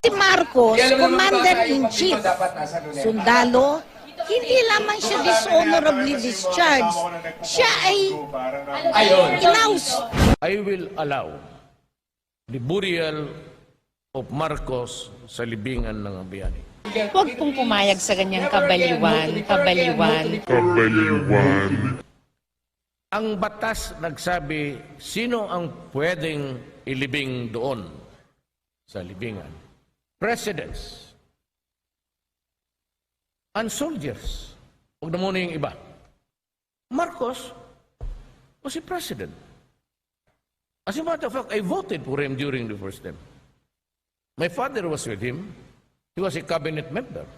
Si Marcos, Commander-in-Chief, sundalo, hindi lamang siya dishonorably discharged, siya ay inaus. I will allow the burial of Marcos sa libingan ng bayani. Huwag pong pumayag sa ganyang kabaliwan. Ang batas nagsabi, sino ang pwedeng ilibing doon sa libingan? Presidents and soldiers. Huwag na muna yung iba. Marcos was a president. As a matter of fact, I voted for him during the first term. My father was with him. He was a cabinet member.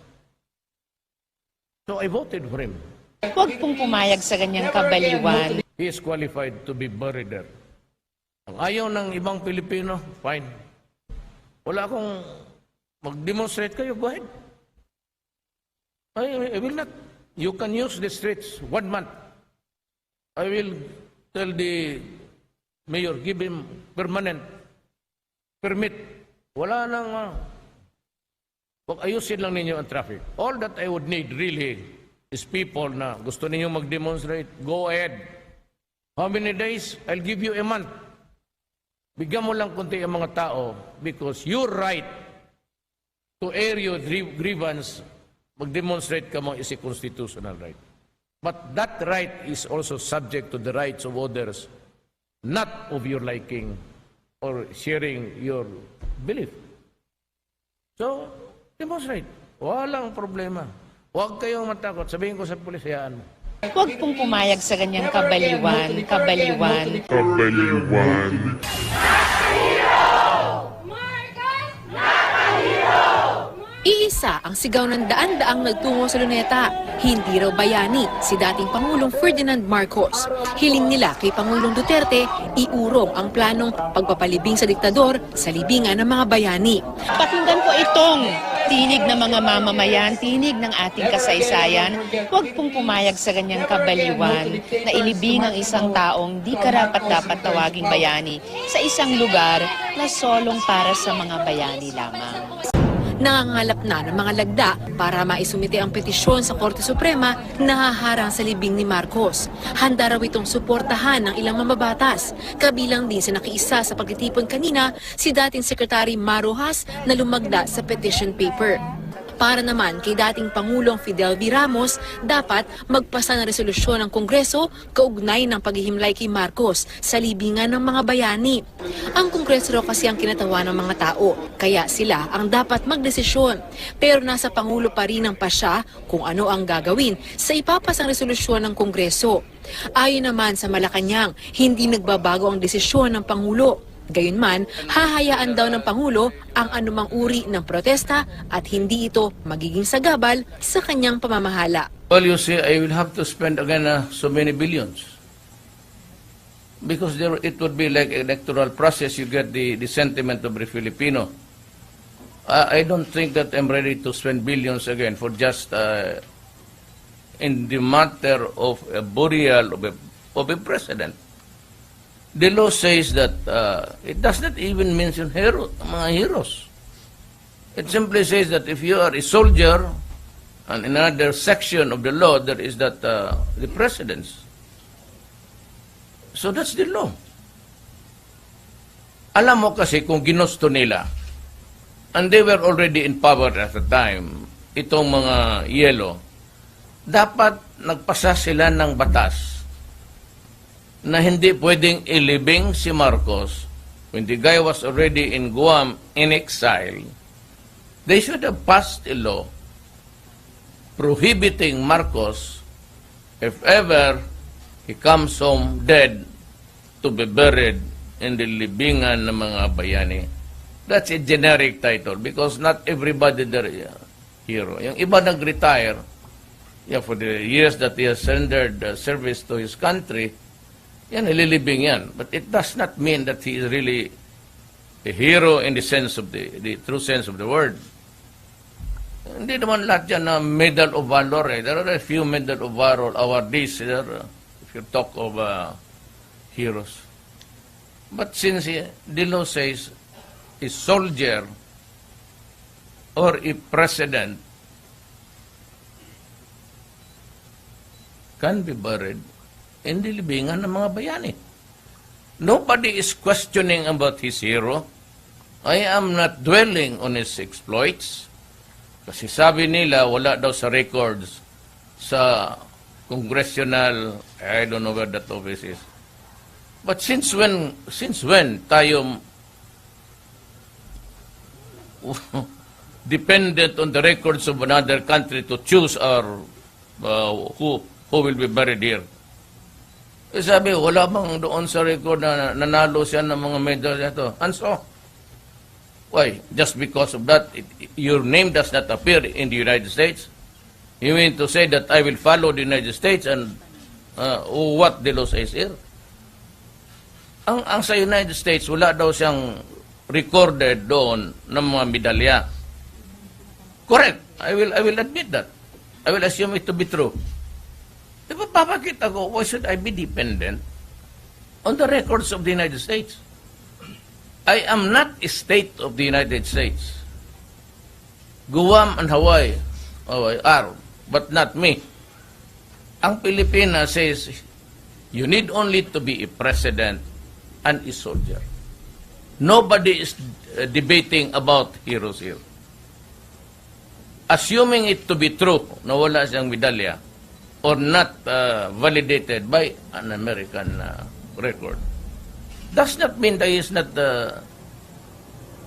So I voted for him. Huwag pong pumayag sa ganyang kabaliwan. He is qualified to be buried there. Ang ayaw ng ibang Pilipino, fine. Wala akong mag-demonstrate kayo, go ahead. I will not. You can use the streets 1 month. I will tell the mayor, give him permanent permit. Wala nang, ayusin lang ninyo ang traffic. All that I would need really is people na gusto ninyo mag-demonstrate, go ahead. How many days? I'll give you a month. Bigyan mo lang kunti ang mga tao because your right to air your grievance, mag-demonstrate ka mo is a constitutional right. But that right is also subject to the rights of others, not of your liking or sharing your belief. So, demonstrate. Walang problema. Huwag kayong matakot. Sabihin ko sa pulis, hayaan mo. Huwag pong pumayag sa ganyang kabaliwan. Iisa ang sigaw ng daan-daang nagtungo sa luneta. Hindi raw bayani si dating Pangulong Ferdinand Marcos. Hiling nila kay Pangulong Duterte, iurong ang planong pagpapalibing sa diktador sa libingan ng mga bayani. Pakinggan po itong tinig ng mga mamamayan, tinig ng ating kasaysayan. Huwag pong pumayag sa ganyang kabaliwan na ilibing ang isang taong di karapat-dapat tawaging bayani sa isang lugar na solong para sa mga bayani lamang. Nangangalap na ng mga lagda para maisumite ang petisyon sa Korte Suprema na haharang sa libing ni Marcos. Handa raw itong suportahan ng ilang mamabatas. Kabilang din sa nakiisa sa pagtitipon kanina si dating Secretary Roxas na lumagda sa petition paper. Para naman kay dating Pangulong Fidel V. Ramos, dapat magpasa ng resolusyon ng Kongreso kaugnay ng paghihimlay kay Marcos sa libingan ng mga bayani. Ang Kongreso raw kasi ang kinatawa ng mga tao, kaya sila ang dapat magdesisyon. Pero nasa Pangulo pa rin ang pasya kung ano ang gagawin sa ipapasang resolusyon ng Kongreso. Ayon naman sa Malacanang, hindi nagbabago ang desisyon ng Pangulo. Gayunman, hahayaan daw ng Pangulo ang anumang uri ng protesta at hindi ito magiging sagabal sa kanyang pamamahala. Well, you see, I will have to spend again so many billions. Because it would be like electoral process, you get the sentiment of the Filipino. I don't think that I'm ready to spend billions again for just in the matter of a burial of a president. The law says that it does not even mention mga heroes. It simply says that if you are a soldier, and in another section of the law, there is that the presidents. So that's the law. Alam mo kasi kung ginusto nila, and they were already in power at the time, itong mga yelo, dapat nagpasa sila ng batas na hindi pwedeng ilibing si Marcos when the guy was already in Guam in exile. They should have passed a law prohibiting Marcos, if ever he comes home dead, to be buried in the libingan ng mga bayani. That's a generic title because not everybody there is a hero. Yung iba nag-retire for the years that he has rendered service to his country, yan, ililibing yan. But it does not mean that he is really a hero in the sense of the true sense of the word. Hindi naman lahat yan na Medal of Valor. There are a few Medal of Valor awardees there, if you talk of heroes. But since the law says a soldier or a president can be buried in the libingan ng mga bayani. Nobody is questioning about his hero. I am not dwelling on his exploits. Kasi sabi nila, wala daw sa records sa congressional, I don't know where that office is. But since when tayo dependent on the records of another country to choose our who will be buried here? Eh sabi, wala bang doon sa record na nanalo siya ng mga medal ito? And so, why? Just because of that, your name does not appear in the United States? You mean to say that I will follow the United States and what the law says here? Ang sa United States, wala daw siyang recorded doon ng mga medalya. Correct. I will admit that. I will assume it to be true. Diba, bakit ako, why should I be dependent on the records of the United States? I am not a state of the United States. Guam and Hawaii are, but not me. Ang Pilipinas says, you need only to be a president and a soldier. Nobody is debating about heroes here. Assuming it to be true, na wala siyang medalya, or not validated by an American record, does not mean that he is not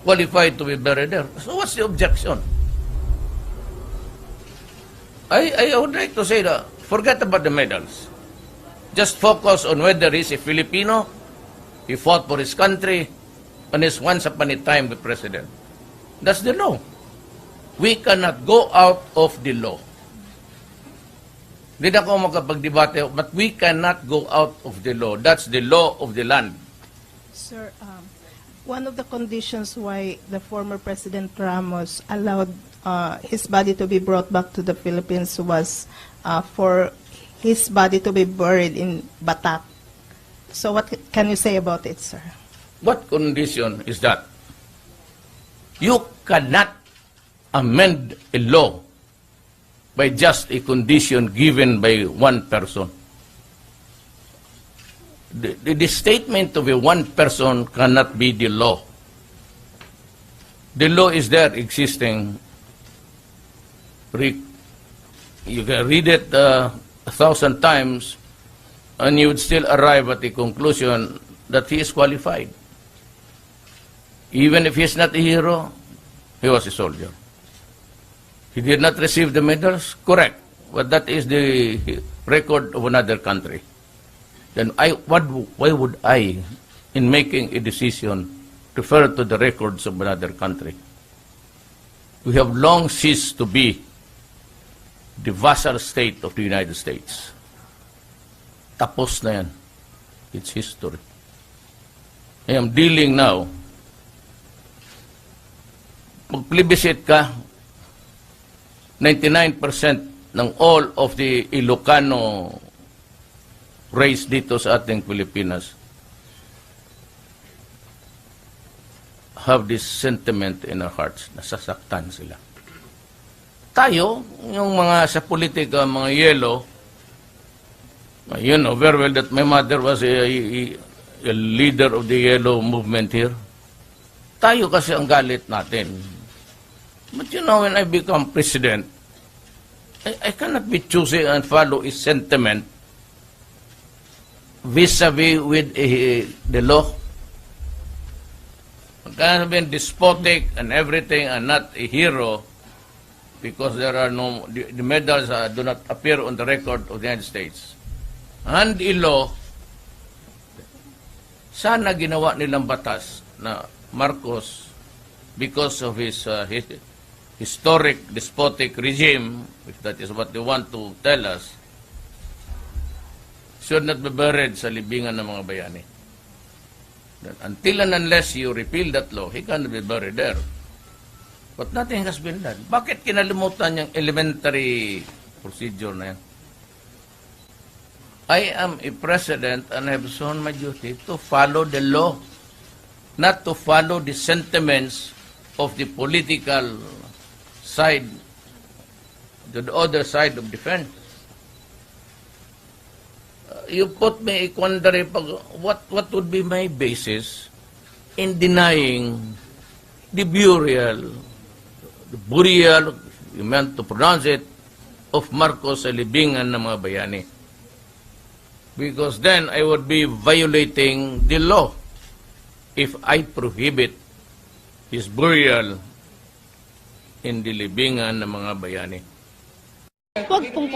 qualified to be buried there. So what's the objection? I would like to say that, forget about the medals. Just focus on whether he's a Filipino, he fought for his country, and is once upon a time the president. That's the law. We cannot go out of the law. Hindi na ako makapagdebate, but we cannot go out of the law. That's the law of the land. Sir, one of the conditions why the former President Ramos allowed his body to be brought back to the Philippines was for his body to be buried in Batak. So what can you say about it, sir? What condition is that? You cannot amend a law by just a condition given by one person. The statement of a one person cannot be the law. The law is there existing. You can read it 1,000 times and you would still arrive at the conclusion that he is qualified. Even if he is not a hero, he was a soldier. He did not receive the medals, correct, but that is the record of another country. Then why would I, in making a decision, refer to the records of another country? We have long ceased to be the vassal state of the United States. Tapos na yan. It's history. I am dealing now. Mag-plebiscite ka, 99% ng all of the Ilocano race dito sa ating Pilipinas have this sentiment in our hearts. Nasasaktan sila. Tayo, yung mga sa politika, mga yellow, you know very well that my mother was a leader of the yellow movement here. Tayo kasi ang galit natin. But you know, when I become president, I cannot be choosy and follow a sentiment vis-a-vis with the law. I cannot be despotic and everything and not a hero because there are no, the medals do not appear on the record of the United States. And the law, sana ginawa nilang batas na Marcos, because of his historic despotic regime, if that is what they want to tell us, should not be buried sa libingan ng mga bayani. Until and unless you repeal that law, he cannot be buried there. But nothing has been done. Bakit kinalimutan yung elementary procedure na yan? I am a president and I have shown my duty to follow the law, not to follow the sentiments of the political side, the other side of the fence. You put me a quandary, what would be my basis in denying the burial, you meant to pronounce it, of Marcos sa libingan ng mga bayani? Because then I would be violating the law if I prohibit his burial in the libingan ng mga bayani. Huwag pong